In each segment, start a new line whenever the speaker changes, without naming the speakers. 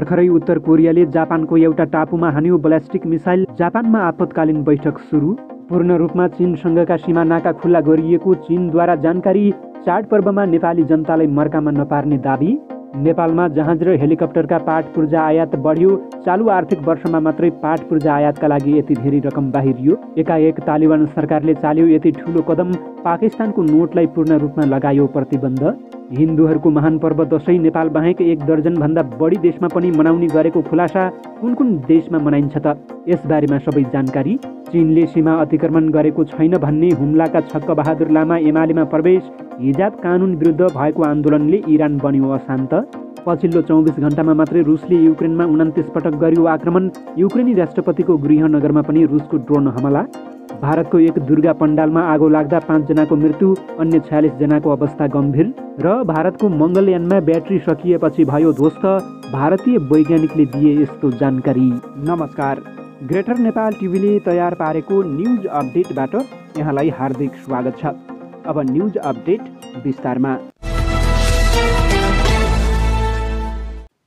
भर्खरै उत्तर कोरियाले जापानको एउटा टापुमा हान्यो ब्यालिस्टिक मिसाइल। जापानमा आपतकालीन बैठक सुरु। पूर्ण रूपमा चीनसँगका सीमा नाका खुल्ला गरिएको चीनद्वारा जानकारी। चाडपर्वमा नेपाली जनतालाई मर्कामा नपार्ने दाबी। नेपालमा जहाज र हेलिकप्टरका पाट पूर्जा आयात बढ्यो। चालु आर्थिक वर्षमा मात्रै पाट पूर्जा आयातका लागि यति धेरै रकम बाहिरियो। एकाएक तालिबान सरकारले चाल्यो यति ठुलो कदम। पाकिस्तानको नोटलाई पूर्ण रूपमा लगायो प्रतिबन्ध। हिन्दूहरूको महान पर्व दशैं नेपाल बाहेक 1 दर्जनभन्दा बढी देशमा पनि मनाउने गरेको खुलासा। कुन कुन देशमा मनाइन्छ त? यसबारेमा सबै जानकारी। चीनले सीमा अतिक्रमण गरेको छैन भन्ने हुम्लाका छक्क बहादुर लामा एमालेमा प्रवेश। हिजाब कानुन विरुद्ध भएको आन्दोलनले इरान बन्यो अशान्त। पछिल्लो 24 घण्टामा मात्रै रुसले युक्रेनमा 29 पटक गर्यो आक्रमण। युक्रेनी राष्ट्रपतिको गृहनगरमा पनि रुसको ड्रोन हमला। भारतको एक दुर्गा पण्डालमा आगो लाग्दा 5 जनाको मृत्यु, अन्य 46 जनाको अवस्था गम्भीर। र भारतको मङ्गलयानमा ब्याट्री सकिएपछि भयो ध्वस्त। भारतीय वैज्ञानिकले दिए यस्तो जानकारी। नमस्कार, ग्रेटर नेपाल टिभीले तयार पारेको न्युज अपडेटबाट यहाँलाई हार्दिक स्वागत छ। अब न्युज अपडेट विस्तारमा।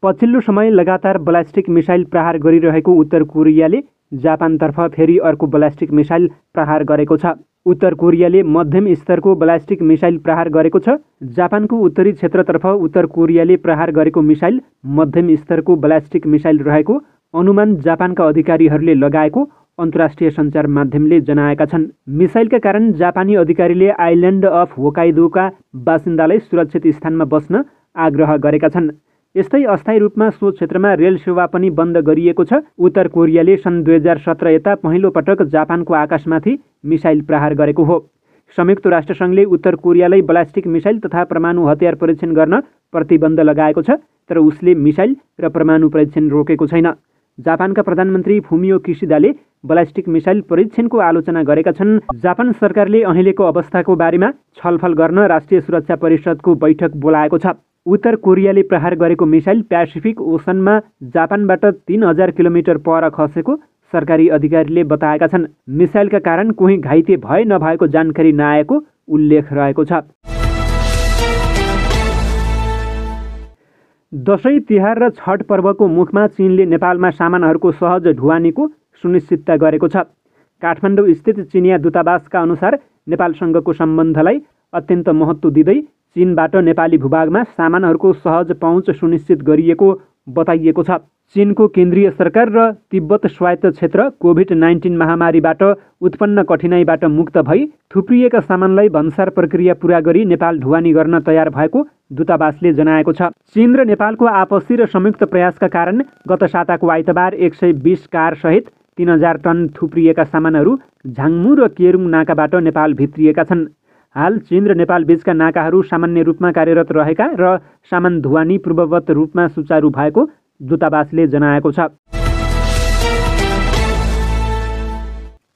पछिल्लो समय लगातार ब्यालिस्टिक मिसाइल प्रहार गरिरहेको उत्तर कोरियाले जापानतर्फ फेरि अर्को ब्यालिस्टिक मिसाइल प्रहार गरेको छ। उत्तर कोरियाले मध्यम स्तरको ब्यालिस्टिक मिसाइल प्रहार गरेको छ। जापानको उत्तरी क्षेत्रतर्फ उत्तर कोरियाले प्रहार गरेको मिसाइल मध्यम स्तरको ब्यालिस्टिक मिसाइल रहेको अनुमान जापानका अधिकारीहरूले लगाएको अन्तर्राष्ट्रिय सञ्चार माध्यमले जनाएका छन्। मिसाइलका कारण जापानी अधिकारीले आइल्यान्ड अफ होकाइदोका बासिन्दालाई सुरक्षित स्थानमा बस्न आग्रह गरेका छन्। यस्तै अस्थायी रूपमा सो क्षेत्रमा रेल सेवा पनि बन्द गरिएको छ। उत्तर कोरियाले सन् 2017 यता पहिलो पटक जापानको आकाशमाथि मिसाइल प्रहार गरेको हो। संयुक्त राष्ट्रसङ्घले उत्तर कोरियालाई ब्यालिस्टिक मिसाइल तथा परमाणु हतियार परीक्षण गर्न प्रतिबन्ध लगाएको छ, तर उसले मिसाइल र परमाणु परीक्षण रोकेको छैन। जापानका प्रधानमन्त्री फुमियो किसिदाले ब्यालिस्टिक मिसाइल परीक्षणको आलोचना गरेका छन्। जापान सरकारले अहिलेको अवस्थाको बारेमा छलफल गर्न राष्ट्रिय सुरक्षा परिषदको बैठक बोलाएको छ। उत्तर कोरियाले प्रहार गरेको मिसाइल प्यासिफिक ओसनमा जापानबाट 3000 किलोमिटर पर खसेको सरकारी अधिकारीले बताएका छन्। मिसाइलका कारण कोही घाइते भए नभएको जानकारी नआएको उल्लेख रहेको छ। दशैं तिहार र छठ पर्वको मुखमा चीनले नेपालमा सामानहरूको सहज ढुवानीको सुनिश्चितता गरेको छ। काठमाडौँ स्थित चिनिया दूतावासका अनुसार नेपालसँगको सम्बन्धलाई अत्यन्त महत्त्व दिँदै चीनबाट नेपाली भूभागमा सामानहरूको सहज पहुँच सुनिश्चित गरिएको बताइएको छ। चीनको केन्द्रीय सरकार र तिब्बत स्वायत्त क्षेत्र कोभिड-19 महामारीबाट उत्पन्न कठिनाइबाट मुक्त भई थुप्रिएका सामानलाई भन्सार प्रक्रिया पूरा गरी नेपाल ढुवानी गर्न तयार भएको दूतावासले जनाएको छ। चीन र नेपालको आपसी र संयुक्त प्रयासका कारण गत साताको आइतबार 120 कार सहित 3000 टन थुप्रिएका सामानहरू झाङमु र केरुङ नाकाबाट नेपाल भित्रिएका छन्। हाल चीन र नेपाल बीचका नाकाहरू सामान्य रूपमा कार्यरत रहेका र सामान ढुवानी पूर्ववत रूपमा सुचारू भएको दूतावासले जनाएको छ।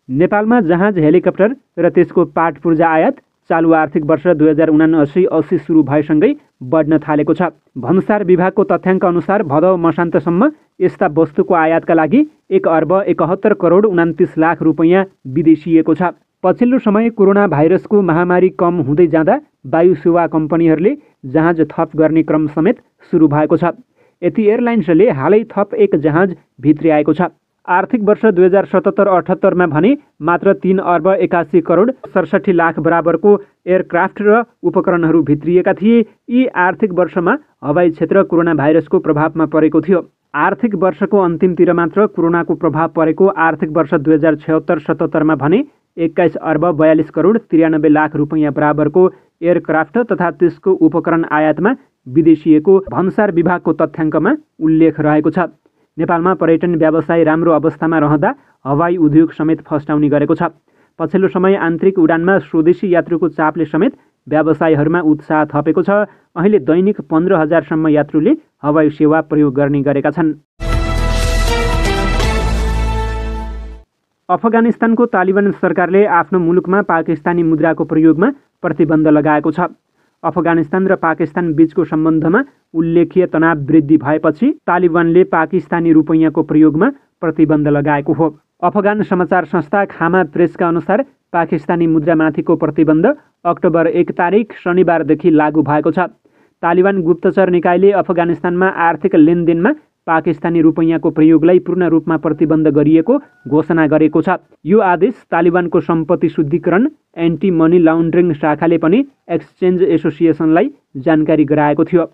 नेपालमा जहाज, हेलिकप्टर र त्यसको पाट पूर्जा आयात चालु आर्थिक वर्ष 2079-80 सुरु भएसँगै बढ्न थालेको छ। भन्सार विभागको तथ्याङ्क अनुसार भदौ मसान्तसम्म यस्ता वस्तुको आयातका लागि 1 अर्ब 71 करोड 29 लाख रुपैयाँ विदेशिएको छ। पछिल्लो समय कोरोना भाइरसको महामारी कम हुँदै जाँदा वायु सेवा कम्पनीहरूले जहाज थप गर्ने क्रम समेत सुरु भएको छ। यति एयरलाइन्सले हालै थप 1 जहाज भित्र्याएको छ। आर्थिक वर्ष 2077-78 मा भने मात्र 3 अर्ब 81 करोड 67 लाख बराबरको एयरक्राफ्ट र उपकरणहरू भित्रिएका थिए। यी आर्थिक वर्षमा हवाई क्षेत्र कोरोना भाइरसको प्रभावमा परेको थियो। आर्थिक वर्षको अन्तिमतिर मात्र कोरोनाको प्रभाव परेको आर्थिक वर्ष 2076-77 मा भने 21 अर्ब 42 करोड 93 लाख रुपैयाँ बराबरको एयरक्राफ्ट तथा त्यसको उपकरण आयातमा विदेशिएको भन्सार विभागको तथ्याङ्कमा उल्लेख रहेको छ। नेपालमा पर्यटन व्यवसाय राम्रो अवस्थामा रहँदा हवाई उद्योग समेत फस्टाउने गरेको छ। पछिल्लो समय आन्तरिक उडानमा स्वदेशी यात्रुको चापले समेत व्यवसायहरूमा उत्साह थपेको छ। अहिले दैनिक 15,000 सम्म यात्रुले हवाई सेवा प्रयोग गर्ने गरेका छन्। अफगानिस्तानको तालिबान सरकारले आफ्नो मुलुकमा पाकिस्तानी मुद्राको प्रयोगमा प्रतिबन्ध लगाएको छ। अफगानिस्तान र पाकिस्तान बीचको सम्बन्धमा उल्लेख्य तनाव वृद्धि भएपछि तालिबानले पाकिस्तानी रुपैयाँको प्रयोगमा प्रतिबन्ध लगाएको हो। अफगान समाचार संस्था खामा प्रेसका अनुसार पाकिस्तानी मुद्रामाथिको प्रतिबन्ध अक्टोबर 1 तारिक शनिबारदेखि लागू भएको छ। तालिबान गुप्तचर निकायले अफगानिस्तानमा आर्थिक लेनदेनमा पाकिस्तानी रुपैयाँको प्रयोगलाई पूर्ण रूपमा प्रतिबन्ध गरिएको घोषणा गरेको छ। यो आदेश तालिबानको सम्पत्ति शुद्धिकरण एन्टी मनी लाउन्ड्रिङ शाखाले पनि एक्सचेन्ज एसोसिएसनलाई जानकारी गराएको थियो।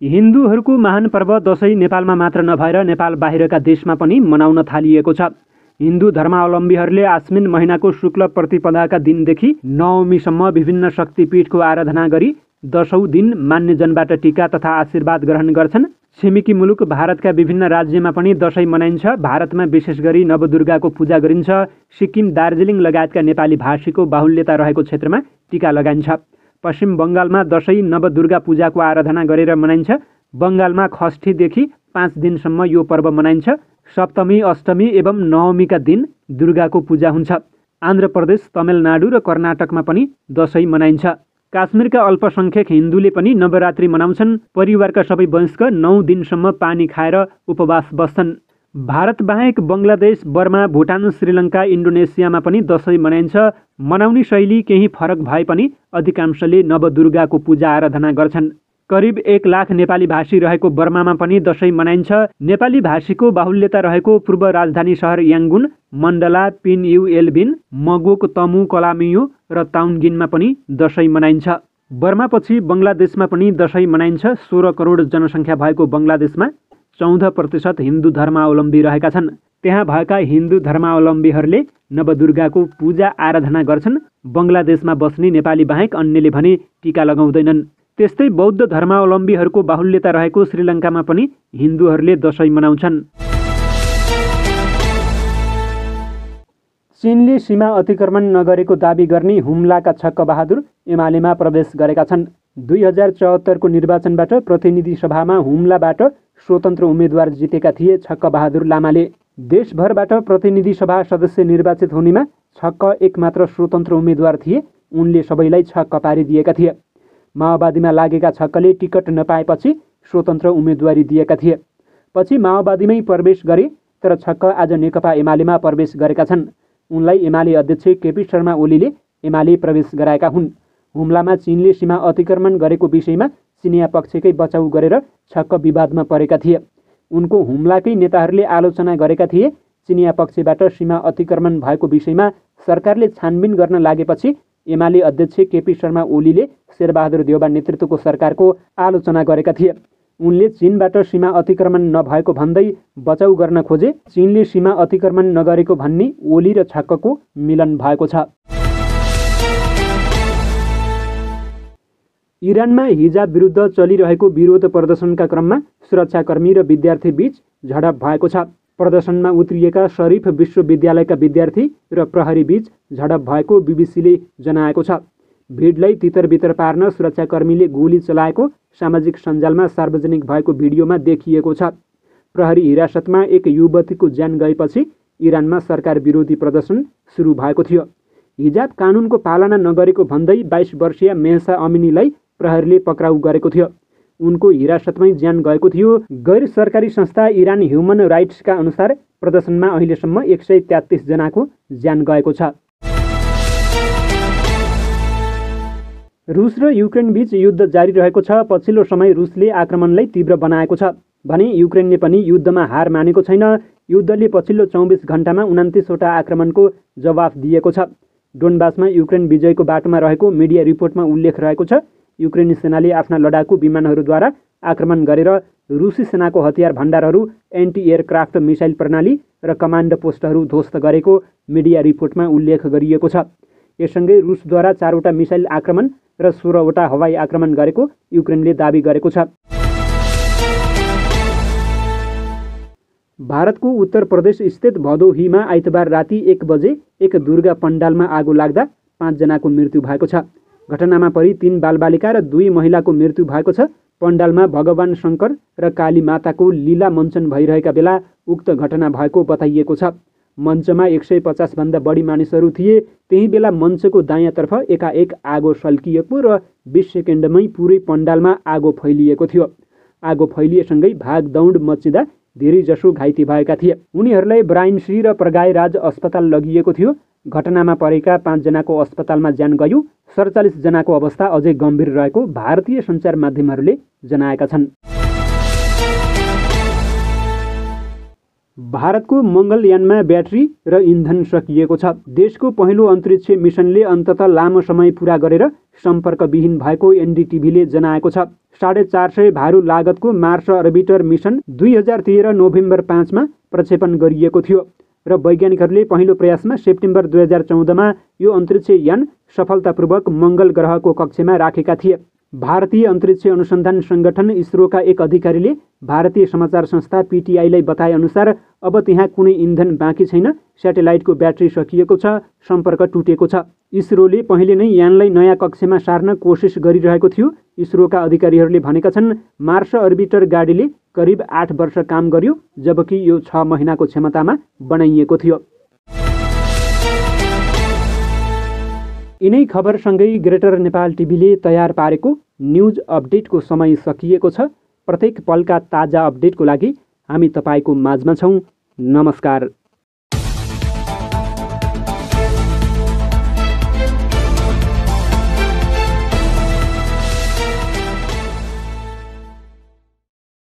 हिन्दूहरूको महान पर्व दशैँ नेपालमा मात्र नभएर नेपाल बाहिरका देशमा पनि मनाउन थालिएको छ। हिन्दू धर्मावलम्बीहरूले आश्विन महिनाको शुक्ल प्रतिपदाका दिनदेखि नवमीसम्म विभिन्न शक्तिपीठको आराधना गरी 10औं दिन मान्यजनबाट टीका तथा आशीर्वाद ग्रहण गर्छन्। छिमेकी मुलुक भारतका विभिन्न राज्यमा पनि दशैँ मनाइन्छ। भारतमा विशेष गरी नवदुर्गाको पूजा गरिन्छ। सिक्किम, दार्जिलिङ लगायतका नेपाली भाषीको बाहुल्यता रहेको क्षेत्रमा टीका लगाइन्छ। पश्चिम बङ्गालमा दशैँ नवदुर्गा पूजाको आराधना गरेर मनाइन्छ। बङ्गालमा षष्ठीदेखि 5 दिनसम्म यो पर्व मनाइन्छ। सप्तमी, अष्टमी एवं नवमीका दिन दुर्गाको पूजा हुन्छ। आन्ध्र प्रदेश, तमिलनाडु र कर्नाटकमा पनि दशैँ मनाइन्छ। काश्मीरका अल्पसङ्ख्यक हिन्दूले पनि नवरात्रि मनाउँछन्। परिवारका सबै वयस्क 9 दिनसम्म पानी खाएर उपवास बस्छन्। भारत बाहेक बङ्गलादेश, बर्मा, भुटान, श्रीलङ्का, इन्डोनेसियामा पनि दशैँ मनाइन्छ। मनाउने शैली केही फरक भए पनि अधिकांशले नवदुर्गाको पूजा आराधना गर्छन्। करिब 1 लाख नेपाली भाषी रहेको बर्मामा पनि दशैँ मनाइन्छ। नेपाली भाषीको बाहुल्यता रहेको पूर्व राजधानी सहर याङ्गुन, मण्डला, पिनयु एल्बिन, मगोक, तमु, कलामियो र ताउनगिनमा पनि दशैँ मनाइन्छ। बर्मापछि बङ्गलादेशमा पनि दशैँ मनाइन्छ। 16 करोड जनसङ्ख्या भएको बङ्गलादेशमा 14% हिन्दू धर्मावलम्बी रहेका छन्। त्यहाँ भएका हिन्दू धर्मावलम्बीहरूले नवदुर्गाको पूजा आराधना गर्छन्। बङ्गलादेशमा बस्ने नेपाली बाहेक अन्यले भने टीका लगाउँदैनन्। त्यस्तै बौद्ध धर्मावलम्बीहरूको बाहुल्यता रहेको श्रीलङ्कामा पनि हिन्दूहरूले दशैँ मनाउँछन्। चीनले सीमा अतिक्रमण नगरेको दाबी गर्ने हुम्लाका छक्क बहादुर एमालेमा प्रवेश गरेका छन्। 2074 को निर्वाचनबाट प्रतिनिधि सभामा हुम्लाबाट स्वतन्त्र उम्मेद्वार जितेका थिए छक्क बहादुर लामाले। देशभरबाट प्रतिनिधि सभा सदस्य निर्वाचित हुनेमा छक्क एकमात्र स्वतन्त्र उम्मेद्वार थिए। उनले सबैलाई छक्क पारिदिएका थिए। माओवादीमा लागेका छक्कले टिकट नपाएपछि स्वतन्त्र उम्मेदवारी दिएका थिए। पछि माओवादीमै प्रवेश गरे, तर छक्क आज नेकपा एमालेमा प्रवेश गरेका छन्। उनलाई एमाले अध्यक्ष केपी शर्मा ओलीले एमाले प्रवेश गराएका हुन्। हुम्लामा चीनले सीमा अतिक्रमण गरेको विषयमा चिनिया पक्षकै बचाउ गरेर छक्क विवादमा परेका थिए। उनको हुम्लाकै नेताहरूले आलोचना गरेका थिए। चिनिया पक्षबाट सीमा अतिक्रमण भएको विषयमा सरकारले छानबिन गर्न लागेपछि एमाले अध्यक्ष केपी शर्मा ओलीले शेरबहादुर देउबा नेतृत्वको सरकारको आलोचना गरेका थिए। उनले चीनबाट सीमा अतिक्रमण नभएको भन्दै बचाउ गर्न खोजे। चीनले सीमा अतिक्रमण नगरेको भन्ने ओली र छक्कको मिलन भएको छ। इरानमा हिजाब विरुद्ध चलिरहेको विरोध प्रदर्शनका क्रममा सुरक्षाकर्मी र विद्यार्थी बीच झडप भएको छ। प्रदर्शनमा उत्रिएका शरीफ विश्वविद्यालयका विद्यार्थी र प्रहरी बीच झडप भएको बीबीसीले जनाएको छ। भिडलाई तितरबितर पार्न सुरक्षाकर्मीले गोली चलाएको सामाजिक सञ्जालमा सार्वजनिक भएको भिडियोमा देखिएको छ। प्रहरी हिरासतमा एक युवतीको ज्यान गएपछि इरानमा सरकार विरोधी प्रदर्शन सुरु भएको थियो। हिजाब कानुनको पालना नगरेको भन्दै 22 वर्षीय मेहसा अमिनीलाई प्रहरीले पक्राउ गरेको थियो। उनको हिरासतमै ज्यान गएको थियो। गैर सरकारी संस्था इरान ह्युमन राइट्सका अनुसार प्रदर्शनमा अहिलेसम्म 133 जनाको ज्यान गएको छ। रुस र युक्रेन बीच युद्ध जारी रहेको छ। पछिल्लो समय रुसले आक्रमणलाई तीव्र बनाएको छ भने युक्रेनले पनि युद्धमा हार मानेको छैन। युद्धले पछिल्लो 24 घण्टामा 29 वटा आक्रमणको जवाफ दिएको छ। डोनबासमा युक्रेन विजयको बाटोमा रहेको मिडिया रिपोर्टमा उल्लेख रहेको छ। युक्रेनी सेनाले आफ्ना लडाकु विमानहरूद्वारा आक्रमण गरेर रुसी सेनाको हतियार भण्डारहरू, एन्टी एयरक्राफ्ट मिसाइल प्रणाली र कमान्ड पोस्टहरू ध्वस्त गरेको मिडिया रिपोर्टमा उल्लेख गरिएको छ। यससँगै रुसद्वारा 4 वटा मिसाइल आक्रमण र 16 वटा हवाई आक्रमण गरेको युक्रेनले दाबी गरेको छ। भारतको उत्तर प्रदेश स्थित भदोहीमा आइतबार राति 1 बजे एक दुर्गा पण्डालमा आगो लाग्दा 5 जनाको मृत्यु भएको छ। घटनामा परि 3 बालबालिका र 2 महिलाको मृत्यु भएको छ। पण्डालमा भगवान शङ्कर र काली माताको लीला मञ्चन भइरहेका बेला उक्त घटना भएको बताइएको छ। मञ्चमा 150 भन्दा बढी मानिसहरू थिए। त्यही बेला मञ्चको दायाँतर्फ एकाएक आगो सल्किएको र 20 सेकेन्डमै पुरै पण्डालमा आगो फैलिएको थियो। आगो फैलिएसँगै भागदौड मच्चिँदा धेरैजसो घाइते भएका थिए। उनीहरूलाई ब्राइनसी र प्रगायराज अस्पताल लगिएको थियो। घटनामा परेका 5 जनाको अस्पतालमा ज्यान गयो। 47 जनाको अवस्था अझै गम्भीर रहेको भारतीय सञ्चार माध्यमहरूले जनाएका छन्। भारतको मङ्गलयानमा ब्याट्री र इन्धन सकिएको छ। देशको पहिलो अन्तरिक्ष मिसनले अन्ततः लामो समय पूरा गरेर सम्पर्कविहीन भएको एनडीटिभीले जनाएको छ। 450 भारु लागतको मार्स अर्बिटर मिसन 2013 नोभेम्बर 5 मा प्रक्षेपण गरिएको थियो र वैज्ञानिकहरूले पहिलो प्रयासमा सेप्टेम्बर 2014 यो अन्तरिक्ष यान सफलतापूर्वक मङ्गल ग्रहको कक्षमा राखेका थिए। भारतीय अन्तरिक्ष अनुसन्धान सङ्गठन इसरोका एक अधिकारीले भारतीय समाचार संस्था पीटीआईलाई बताए अनुसार अब त्यहाँ कुनै इन्धन बाँकी छैन, स्याटेलाइटको ब्याट्री सकिएको छ, सम्पर्क टुटेको छ। इसरोले पहिले नै यानलाई नयाँ कक्षामा सार्न कोसिस गरिरहेको थियो। इसरोका अधिकारीहरूले भनेका छन् मार्स अर्बिटर गाडीले करिब 8 वर्ष काम गर्यो, जबकि यो 6 महिनाको क्षमतामा बनाइएको थियो। यिनै खबरसँगै ग्रेटर नेपाल टिभीले तयार पारेको न्युज अपडेटको समय सकिएको छ। प्रत्येक पलका ताजा अपडेटको लागि हामी तपाईँको माझमा छौँ। नमस्कार।